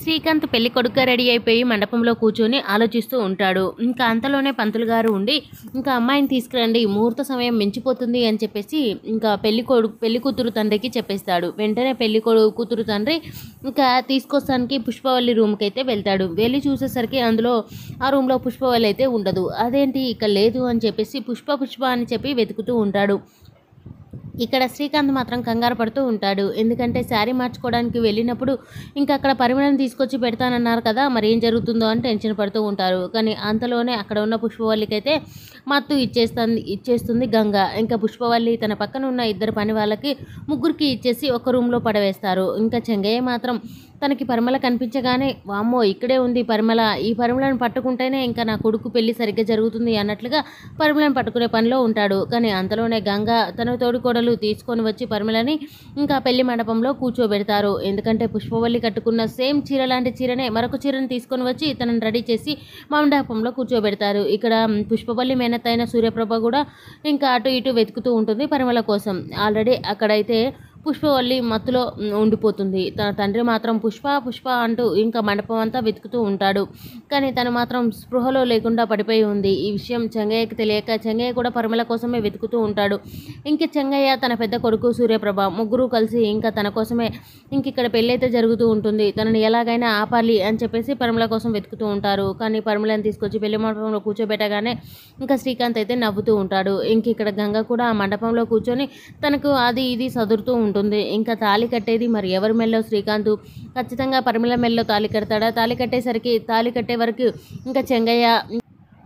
శ్రీకాంత్ పెళ్లి కొడుకుగా రెడీ అయిపోయి మండపంలో కూర్చొని ఆలోచిస్తూ ఉంటాడు. ఇంకా అంతలోనే పంతులు గారు ఉండి ఇంకా అమ్మాయిని తీసుకురండి, ముహూర్త సమయం మించిపోతుంది అని చెప్పేసి ఇంకా పెళ్లి కూతురు తండ్రికి చెప్పేస్తాడు. వెంటనే కూతురు తండ్రి ఇంకా తీసుకొస్తానికి పుష్పవల్లి రూమ్కి అయితే వెళ్తాడు. వెళ్ళి చూసేసరికి అందులో ఆ రూమ్లో పుష్పవల్లి అయితే ఉండదు. అదేంటి ఇక్కడ లేదు అని చెప్పేసి పుష్ప అని చెప్పి వెతుకుతూ ఉంటాడు. ఇక్కడ శ్రీకాంత్ మాత్రం కంగారు పడుతూ ఉంటాడు. ఎందుకంటే శారీ మార్చుకోవడానికి వెళ్ళినప్పుడు ఇంకా అక్కడ పరిమళం తీసుకొచ్చి పెడతానన్నారు కదా, మరి ఏం జరుగుతుందో అని టెన్షన్ పడుతూ ఉంటారు. కానీ అంతలోనే అక్కడ ఉన్న పుష్పవల్లికైతే మత్తు ఇచ్చేస్తుంది గంగ. ఇంకా పుష్పవల్లి తన పక్కన ఉన్న ఇద్దరు పని వాళ్ళకి ముగ్గురికి ఇచ్చేసి ఒక రూమ్లో పడవేస్తారు. ఇంకా చెంగయ్య మాత్రం తనకి పరిమళ కనిపించగానే వామ్మో ఇక్కడే ఉంది పరిమళ, ఈ పరిమళను పట్టుకుంటేనే ఇంకా నా కొడుకు పెళ్లి సరిగ్గా జరుగుతుంది అన్నట్లుగా పరిమళను పట్టుకునే పనిలో ఉంటాడు. కానీ అంతలోనే గంగ తన తోడికోడలు తీసుకొని వచ్చి పరిమళని ఇంకా పెళ్లి మండపంలో కూర్చోబెడతారు. ఎందుకంటే పుష్పవల్లి కట్టుకున్న సేమ్ చీర లాంటి చీరనే మరొక చీరను తీసుకొని వచ్చి తనని రెడీ చేసి మండపంలో కూర్చోబెడతారు. ఇక్కడ పుష్పవల్లి మేనత్త అయిన సూర్యప్రభ కూడా ఇంకా అటు ఇటు వెతుకుతూ ఉంటుంది పరిమళ కోసం. ఆల్రెడీ అక్కడైతే పుష్పవల్లి మత్తులో ఉండిపోతుంది. తన తండ్రి మాత్రం పుష్ప అంటూ ఇంకా మండపం అంతా వెతుకుతూ ఉంటాడు. కానీ తను మాత్రం స్పృహలో లేకుండా పడిపోయి ఉంది. ఈ విషయం చెంగయ్యకి తెలియక చెంగయ్య కూడా పరిమళ కోసమే వెతుకుతూ ఉంటాడు. ఇంక చెంగయ్య తన పెద్ద కొడుకు సూర్యప్రభ ముగ్గురు కలిసి ఇంకా తన కోసమే ఇంక ఇక్కడ పెళ్ళి అయితే జరుగుతూ ఉంటుంది. తనని ఎలాగైనా ఆపాలి అని చెప్పేసి పరిమళ కోసం వెతుకుతూ ఉంటారు. కానీ పరిమళని తీసుకొచ్చి పెళ్లి మండపంలో కూర్చోబెట్టగానే ఇంకా శ్రీకాంత్ అయితే నవ్వుతూ ఉంటాడు. ఇంక ఇక్కడ గంగ కూడా ఆ మండపంలో కూర్చొని తనకు అది ఇది సదురుతూ ఉంటుంది. ఇంకా తాళి కట్టేది మరి ఎవరి మెల్లో శ్రీకాంత్ ఖచ్చితంగా పరిమళ మెల్లో తాళి కడతాడా? తాళి కట్టే వరకు ఇంకా చెంగయ్య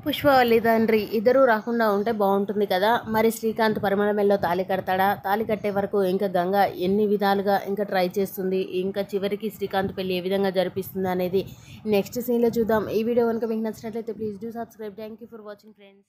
పుష్పవల్లి తండ్రి ఇద్దరూ రాకుండా ఉంటే బాగుంటుంది కదా. మరి శ్రీకాంత్ పరిమళ మెల్లో తాళి కడతాడా? తాళి కట్టే వరకు ఇంకా గంగ ఎన్ని విధాలుగా ఇంకా ట్రై చేస్తుంది, ఇంకా చివరికి శ్రీకాంత్ పెళ్లి ఏ విధంగా జరిపిస్తుంది అనేది నెక్స్ట్ సీన్లో చూద్దాం. ఈ వీడియో కనుక మీకు నచ్చినట్లయితే please do subscribe. Thank you for watching friends.